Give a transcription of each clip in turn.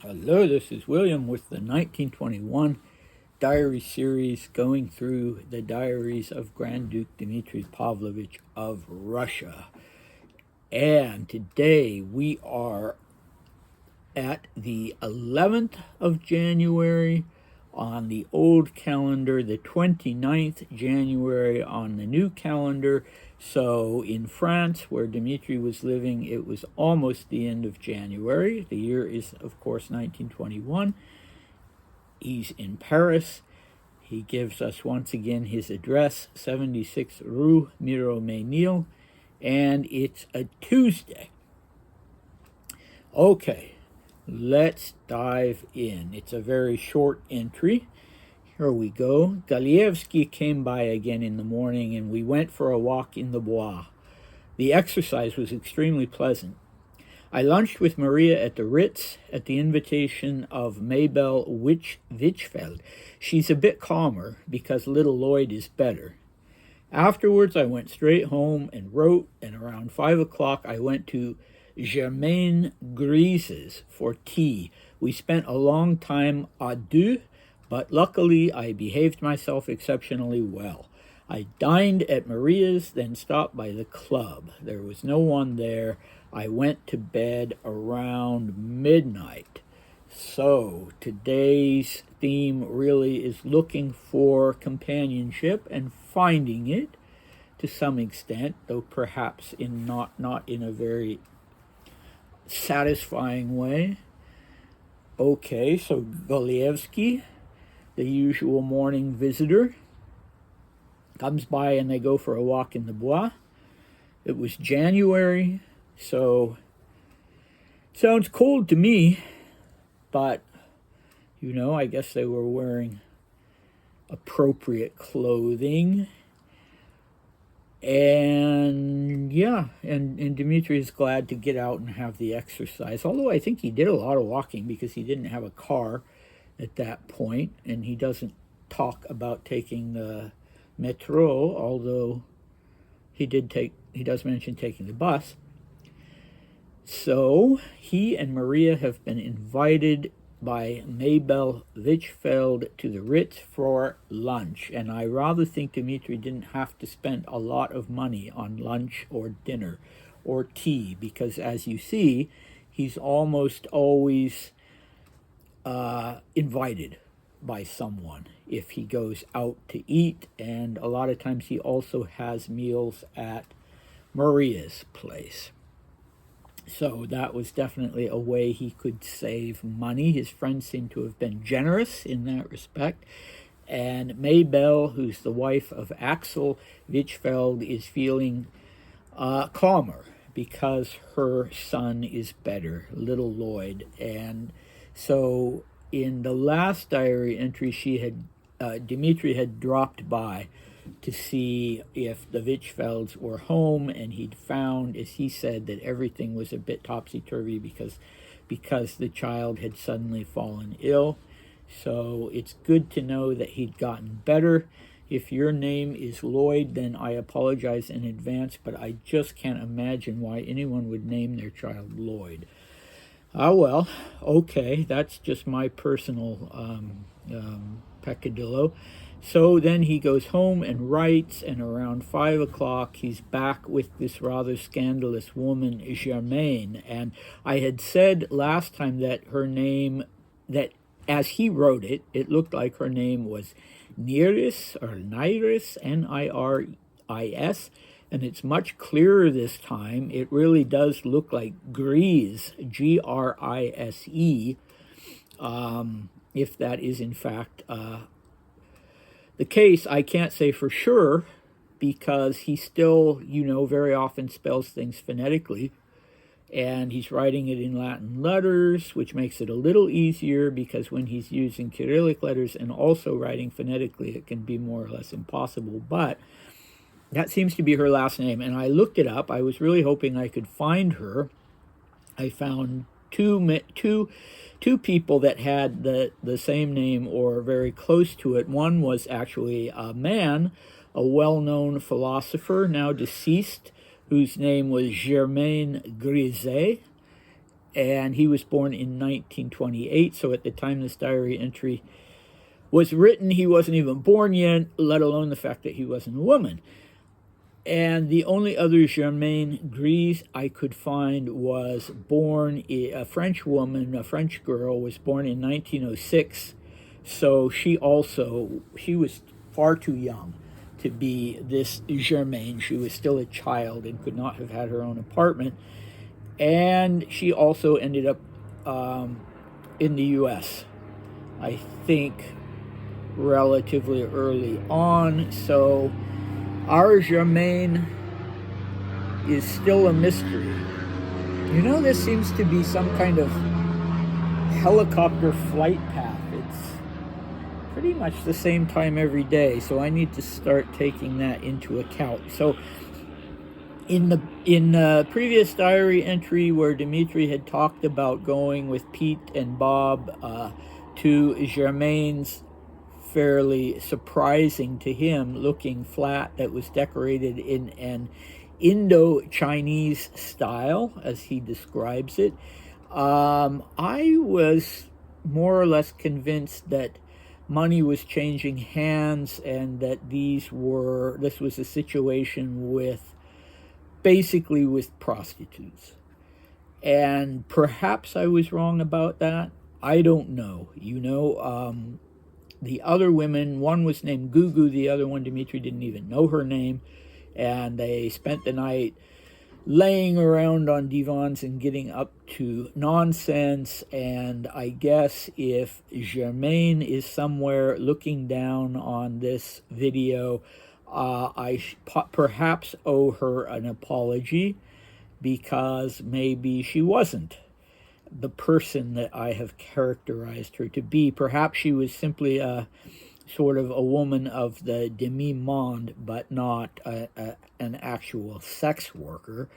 Hello, this is William with the 1921 diary series going through the diaries of Grand Duke Dmitry Pavlovich of Russia. And today we are at the 11th of January on the old calendar, the 29th January on the new calendar. So in France, where Dmitri was living, it was almost the end of January. The year is, of course, 1921. He's in Paris. He gives us once again his address, 76 Rue Miromesnil, and it's a Tuesday. Okay, let's dive in. It's a very short entry. Here we go. Galievsky came by again in the morning, and we went for a walk in the Bois. The exercise was extremely pleasant. I lunched with Maria at the Ritz at the invitation of Maybelle Wichfeld. She's a bit calmer because little Lloyd is better. Afterwards, I went straight home and wrote, and around 5 o'clock I went to Germaine Grise's for tea. We spent a long time à deux, but luckily I behaved myself exceptionally well. I dined at Maria's, then stopped by the club. There was no one there. I went to bed around midnight. So today's theme really is looking for companionship and finding it to some extent, though perhaps not in a very satisfying way. Okay, so Golievsky, the usual morning visitor, comes by and they go for a walk in the Bois. It was January, so sounds cold to me, but I guess they were wearing appropriate clothing. And and Dmitri is glad to get out and have the exercise. Although I think he did a lot of walking because he didn't have a car at that point, and he doesn't talk about taking the metro, although he does mention taking the bus. So he and Maria have been invited by Maybelle Wichfeld to the Ritz for lunch, and I rather think Dmitri didn't have to spend a lot of money on lunch or dinner or tea, because as you see, he's almost always invited by someone if he goes out to eat, and a lot of times he also has meals at Maria's place. So that was definitely a way he could save money. His friends seem to have been generous in that respect. And Maybelle, who's the wife of Axel Wichfeld, is feeling calmer because her son is better, little Lloyd. And so in the last diary entry, Dmitri had dropped by to see if the Wichfelds were home, and he'd found, as he said, that everything was a bit topsy-turvy because the child had suddenly fallen ill. So it's good to know that he'd gotten better. If your name is Lloyd, then I apologize in advance, but I just can't imagine why anyone would name their child Lloyd. Well, okay, that's just my personal peccadillo. So then he goes home and writes, and around 5 o'clock he's back with this rather scandalous woman, Germaine. And I had said last time that her name, that as he wrote it, it looked like her name was Niris or Niris, Niris, and it's much clearer this time. It really does look like Grise, Grise, if that is in fact the case. I can't say for sure because he still, very often spells things phonetically, and he's writing it in Latin letters, which makes it a little easier because when he's using Cyrillic letters and also writing phonetically, it can be more or less impossible. But that seems to be her last name, and I looked it up. I was really hoping I could find her. I found two people that had the same name or very close to it. One was actually a man, a well-known philosopher, now deceased, whose name was Germain Griset, and he was born in 1928. So at the time this diary entry was written, he wasn't even born yet, let alone the fact that he wasn't a woman. And the only other Germaine Grise I could find was born, a French woman, a French girl, was born in 1906. So she was far too young to be this Germaine. She was still a child and could not have had her own apartment. And she also ended up in the U.S., I think, relatively early on. So our Germaine is still a mystery. You know, this seems to be some kind of helicopter flight path. It's pretty much the same time every day, so I need to start taking that into account. So in the previous diary entry where Dimitri had talked about going with Pete and Bob to Germaine's fairly surprising to him looking flat that was decorated in an Indo-Chinese style, as he describes it, I was more or less convinced that money was changing hands and that this was a situation basically with prostitutes. And perhaps I was wrong about that. I don't know. The other women, one was named Gugu, the other one, Dimitri, didn't even know her name. And they spent the night laying around on divans and getting up to nonsense. And I guess if Germaine is somewhere looking down on this video, I perhaps owe her an apology, because maybe she wasn't the person that I have characterized her to be. Perhaps she was simply a sort of a woman of the demi-monde, but not an actual sex worker.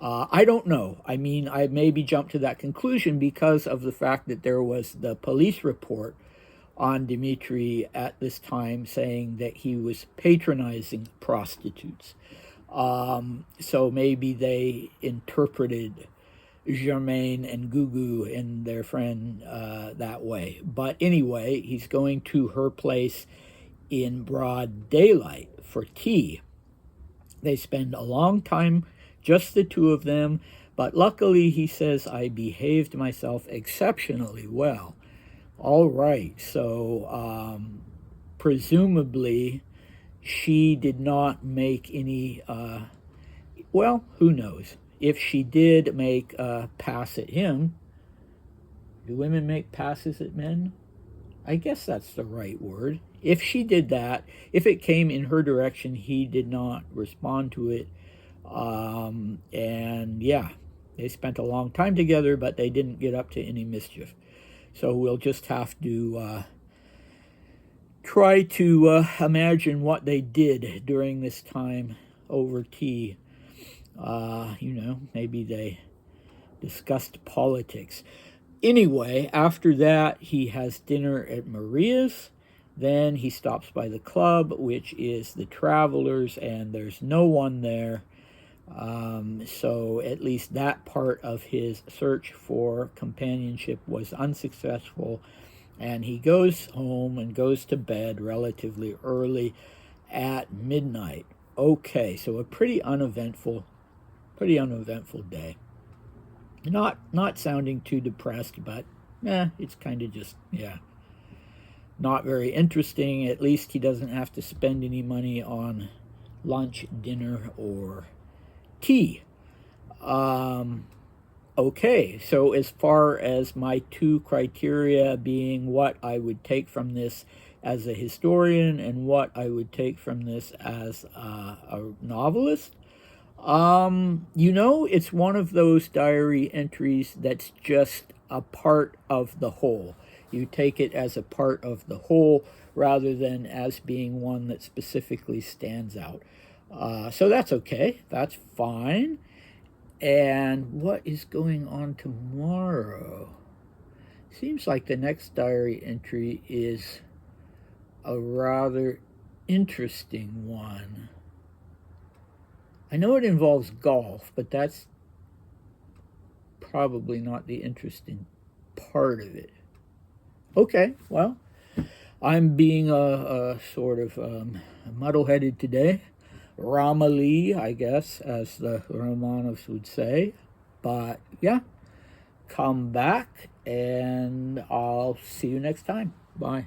I don't know. I mean, I maybe jumped to that conclusion because of the fact that there was the police report on Dimitri at this time saying that he was patronizing prostitutes. So maybe they interpreted Germaine and Gugu and their friend that way. But anyway, he's going to her place in broad daylight for tea. They spend a long time, just the two of them, but luckily, he says, I behaved myself exceptionally well. All right, so presumably she did not make any, well, who knows? If she did make a pass at him, do women make passes at men? I guess that's the right word. If she did that, if it came in her direction, he did not respond to it. And yeah, they spent a long time together, but they didn't get up to any mischief. So we'll just have to try to imagine what they did during this time over tea. Maybe they discussed politics. Anyway, after that, he has dinner at Maria's. Then he stops by the club, which is the Travelers, and there's no one there. So at least that part of his search for companionship was unsuccessful. And he goes home and goes to bed relatively early at midnight. Okay, so a pretty uneventful day. Not sounding too depressed, but it's kind of just, not very interesting. At least he doesn't have to spend any money on lunch, dinner, or tea. Okay, so as far as my two criteria being what I would take from this as a historian and what I would take from this as a novelist, it's one of those diary entries that's just a part of the whole. You take it as a part of the whole rather than as being one that specifically stands out. So that's okay. That's fine. And what is going on tomorrow? Seems like the next diary entry is a rather interesting one. I know it involves golf, but that's probably not the interesting part of it. Okay, well, I'm being a sort of muddle-headed today. Ramali, I guess, as the Romanovs would say. But yeah, come back and I'll see you next time. Bye.